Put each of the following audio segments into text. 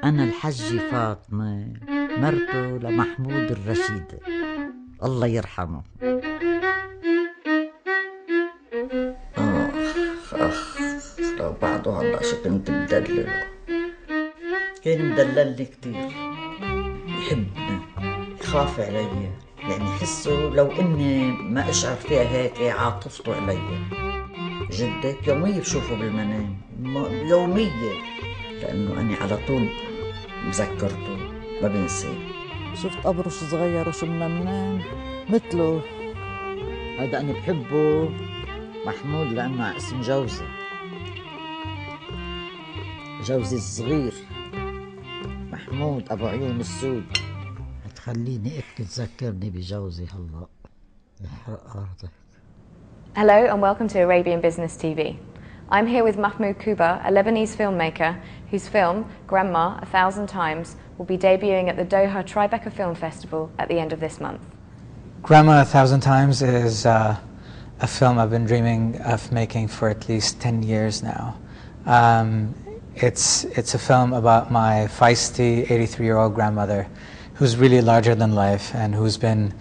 أنا الحجة فاطمة مرته لمحمود الرشيد الله يرحمه. لو بعده هلا شو كنت مدلله، كان مدللني كتير، يحبني، يخاف علي، يعني حسه لو إني ما أشعر فيها هيك عاطفته علي. جدك يوميا بشوفه بالمنام، يوميا، لأنه أنا على طول مذكرته ما بنساه. شفت قبره شو صغير وشو منمنم مثله، هذا أنا بحبه محمود لأنه على اسم جوزي الصغير محمود أبو عيون السود. هتخليني تذكرني بجوزي هلا يحرق أرضك. Hello and welcome to Arabian Business TV. I'm here with Mahmoud Kaabour, a Lebanese filmmaker whose film, Grandma, 1,000 Times, will be debuting at the Doha Tribeca Film Festival at the end of this month. Grandma, 1,000 Times is a film I've been dreaming of making for at least 10 years now. It's a film about my feisty 83-year-old grandmother who's really larger than life and who's been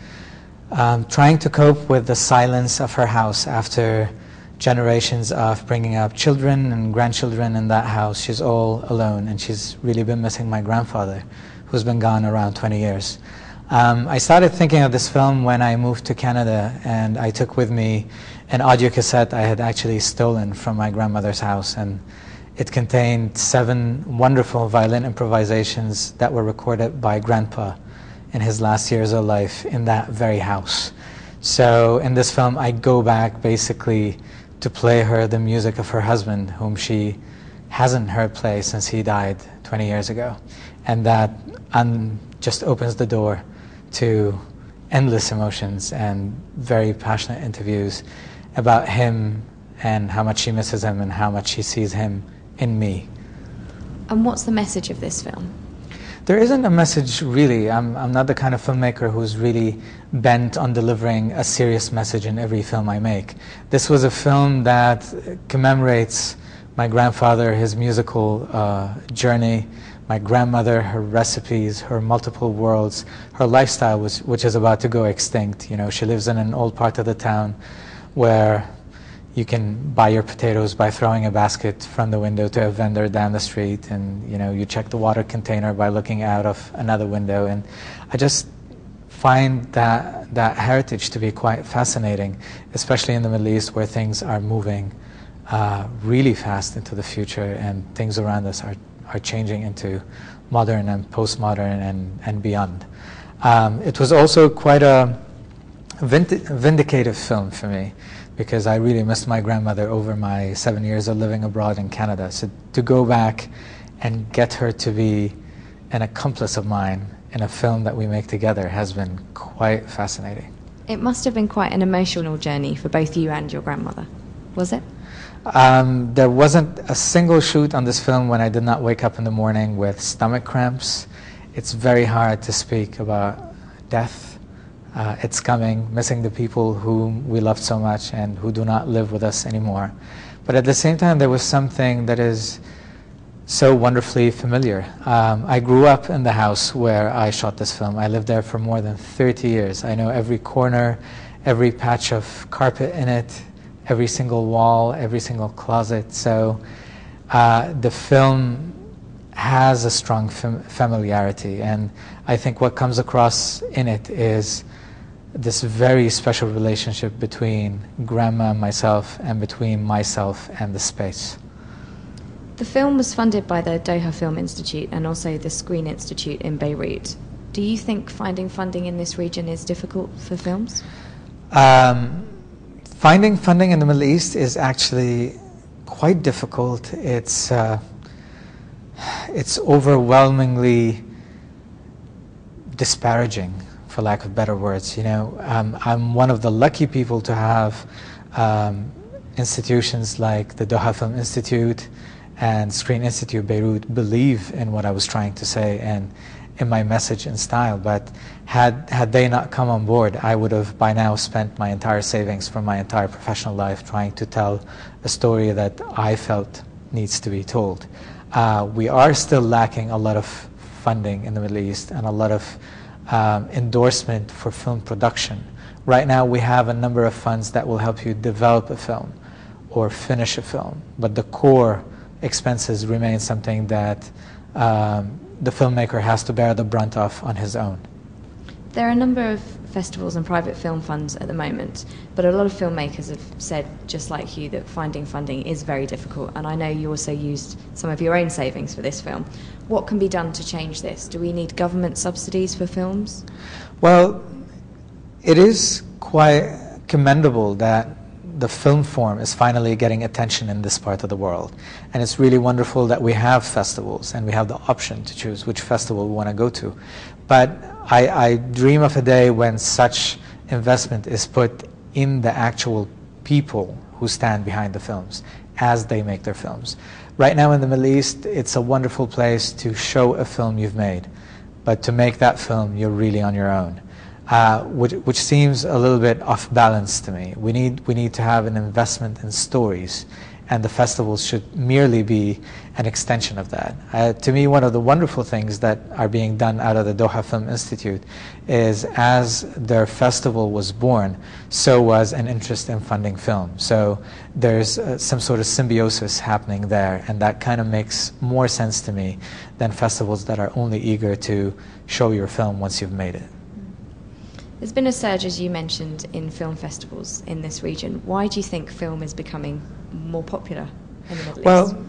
trying to cope with the silence of her house after generations of bringing up children and grandchildren in that house. She's all alone and she's really been missing my grandfather who's been gone around 20 years. I started thinking of this film when I moved to Canada and I took with me an audio cassette I had actually stolen from my grandmother's house, and it contained 7 wonderful violin improvisations that were recorded by Grandpa in his last years of life in that very house. So in this film I go back basically to play her the music of her husband, whom she hasn't heard play since he died 20 years ago. And that just opens the door to endless emotions and very passionate interviews about him and how much she misses him and how much she sees him in me. And what's the message of this film? There isn't a message really. I'm not the kind of filmmaker who's really bent on delivering a serious message in every film I make. This was a film that commemorates my grandfather, his musical journey, my grandmother, her recipes, her multiple worlds, her lifestyle, which is about to go extinct. You know, she lives in an old part of the town where you can buy your potatoes by throwing a basket from the window to a vendor down the street, and you know, you check the water container by looking out of another window. And I just find that heritage to be quite fascinating, especially in the Middle East where things are moving really fast into the future and things around us are changing into modern and postmodern and beyond. It was also quite a vindicative film for me, because I really missed my grandmother over my 7 years of living abroad in Canada. So to go back and get her to be an accomplice of mine in a film that we make together has been quite fascinating. It must have been quite an emotional journey for both you and your grandmother, was it? There wasn't a single shoot on this film when I did not wake up in the morning with stomach cramps. It's very hard to speak about death. It's coming, missing the people whom we loved so much and who do not live with us anymore. But at the same time, there was something that is so wonderfully familiar. I grew up in the house where I shot this film. I lived there for more than 30 years. I know every corner, every patch of carpet in it, every single wall, every single closet. So the film has a strong familiarity, and I think what comes across in it is this very special relationship between Grandma and myself, and between myself and the space. The film was funded by the Doha Film Institute and also the Screen Institute in Beirut. Do you think finding funding in this region is difficult for films? Finding funding in the Middle East is actually quite difficult. It's overwhelmingly disparaging, for lack of better words. You know, I'm one of the lucky people to have institutions like the Doha Film Institute and Screen Institute Beirut believe in what I was trying to say and in my message and style. But had they not come on board, I would have by now spent my entire savings from my entire professional life trying to tell a story that I felt needs to be told. We are still lacking a lot of funding in the Middle East and a lot of endorsement for film production. Right now we have a number of funds that will help you develop a film or finish a film, but the core expenses remain something that the filmmaker has to bear the brunt of on his own. There are a number of festivals and private film funds at the moment, but a lot of filmmakers have said, just like you, that finding funding is very difficult, and I know you also used some of your own savings for this film. What can be done to change this? Do we need government subsidies for films? Well, it is quite commendable that the film form is finally getting attention in this part of the world. And it's really wonderful that we have festivals and we have the option to choose which festival we want to go to. But I dream of a day when such investment is put in the actual people who stand behind the films as they make their films. Right now in the Middle East, it's a wonderful place to show a film you've made. But to make that film, you're really on your own. Which seems a little bit off balance to me. We need to have an investment in stories, and the festivals should merely be an extension of that. To me, one of the wonderful things that are being done out of the Doha Film Institute is, as their festival was born, so was an interest in funding film. So there's some sort of symbiosis happening there, and that kind of makes more sense to me than festivals that are only eager to show your film once you've made it. There's been a surge, as you mentioned, in film festivals in this region. Why do you think film is becoming more popular in the Middle East? Well,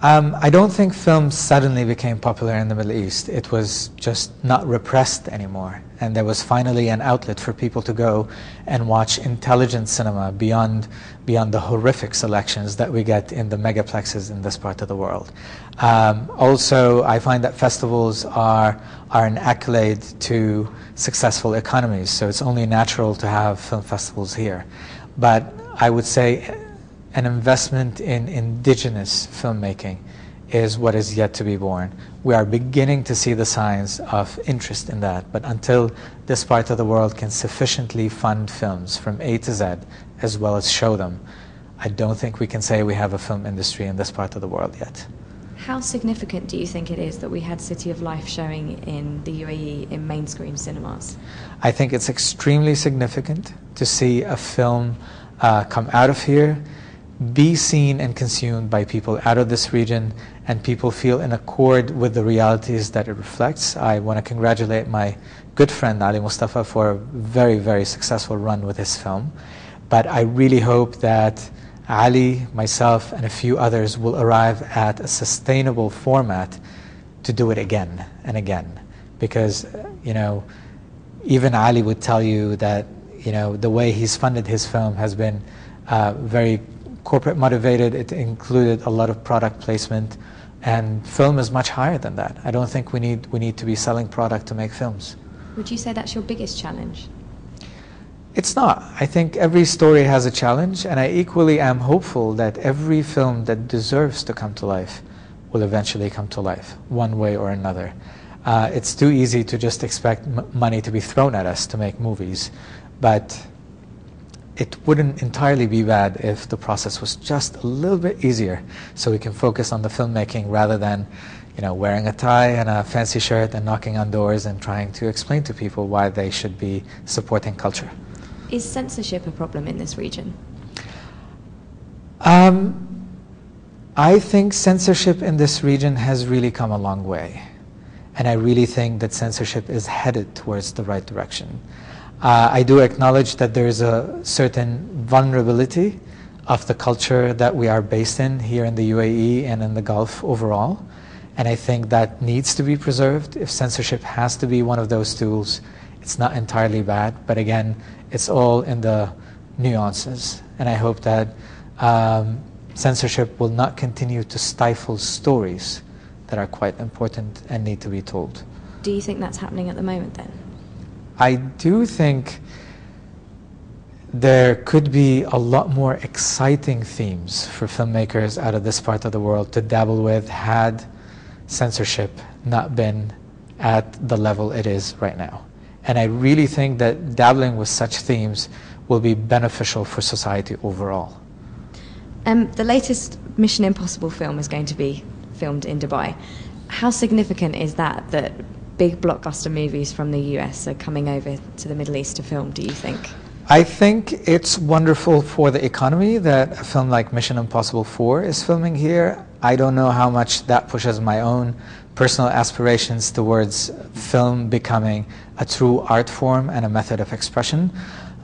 I don't think film suddenly became popular in the Middle East. It was just not repressed anymore. And there was finally an outlet for people to go and watch intelligent cinema beyond the horrific selections that we get in the megaplexes in this part of the world. Also, I find that festivals are an accolade to successful economies, so it's only natural to have film festivals here. But I would say an investment in indigenous filmmaking is what is yet to be born. We are beginning to see the signs of interest in that, but until this part of the world can sufficiently fund films from A to Z, as well as show them, I don't think we can say we have a film industry in this part of the world yet. How significant do you think it is that we had City of Life showing in the UAE in mainstream cinemas? I think it's extremely significant to see a film come out of here, be seen and consumed by people out of this region, and people feel in accord with the realities that it reflects. I want to congratulate my good friend Ali Mustafa for a very, very successful run with his film. But I really hope that Ali, myself, and a few others will arrive at a sustainable format to do it again and again. Because, you know, even Ali would tell you that, you know, the way he's funded his film has been very corporate motivated. It included a lot of product placement, and film is much higher than that. I don't think we need to be selling product to make films. Would you say that's your biggest challenge? It's not. I think every story has a challenge, and I equally am hopeful that every film that deserves to come to life will eventually come to life, one way or another. It's too easy to just expect money to be thrown at us to make movies, but it wouldn't entirely be bad if the process was just a little bit easier, so we can focus on the filmmaking rather than, you know, wearing a tie and a fancy shirt and knocking on doors and trying to explain to people why they should be supporting culture. Is censorship a problem in this region? I think censorship in this region has really come a long way, and I really think that censorship is headed towards the right direction. I do acknowledge that there is a certain vulnerability of the culture that we are based in here in the UAE and in the Gulf overall, and I think that needs to be preserved. If censorship has to be one of those tools, it's not entirely bad, but again, it's all in the nuances, and I hope that censorship will not continue to stifle stories that are quite important and need to be told. Do you think that's happening at the moment then? I do think there could be a lot more exciting themes for filmmakers out of this part of the world to dabble with had censorship not been at the level it is right now. And I really think that dabbling with such themes will be beneficial for society overall. The latest Mission Impossible film is going to be filmed in Dubai. How significant is that big blockbuster movies from the US are coming over to the Middle East to film, do you think? I think it's wonderful for the economy that a film like Mission Impossible 4 is filming here. I don't know how much that pushes my own personal aspirations towards film becoming a true art form and a method of expression.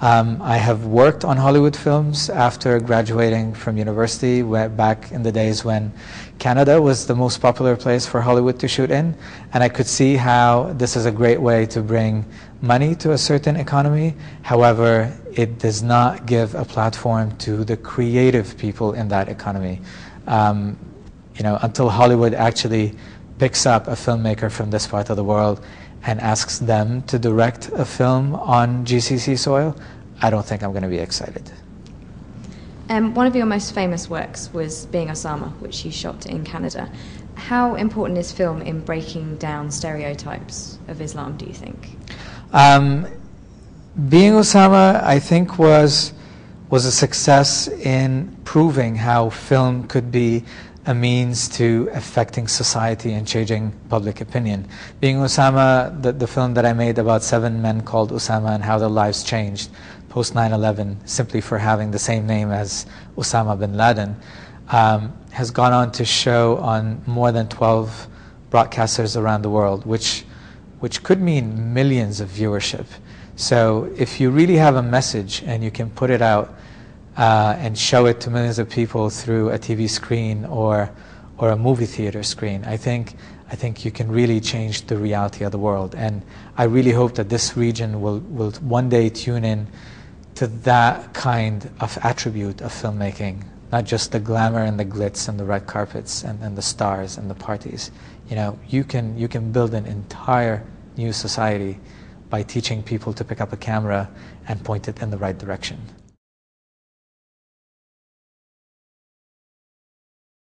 I have worked on Hollywood films after graduating from university, back in the days when Canada was the most popular place for Hollywood to shoot in, and I could see how this is a great way to bring money to a certain economy. However, it does not give a platform to the creative people in that economy. Until Hollywood actually picks up a filmmaker from this part of the world and asks them to direct a film on GCC soil, I don't think I'm going to be excited. One of your most famous works was Being Osama, which you shot in Canada. How important is film in breaking down stereotypes of Islam, do you think? Being Osama, I think, was a success in proving how film could be a means to affecting society and changing public opinion. Being Osama, the film that I made about 7 men called Osama and how their lives changed post 9/11 simply for having the same name as Osama bin Laden, has gone on to show on more than 12 broadcasters around the world, which could mean millions of viewership. So if you really have a message and you can put it out and show it to millions of people through a TV screen or a movie theater screen, I think you can really change the reality of the world. And I really hope that this region will one day tune in to that kind of attribute of filmmaking, not just the glamour and the glitz and the red carpets and the stars and the parties. You can build an entire new society by teaching people to pick up a camera and point it in the right direction.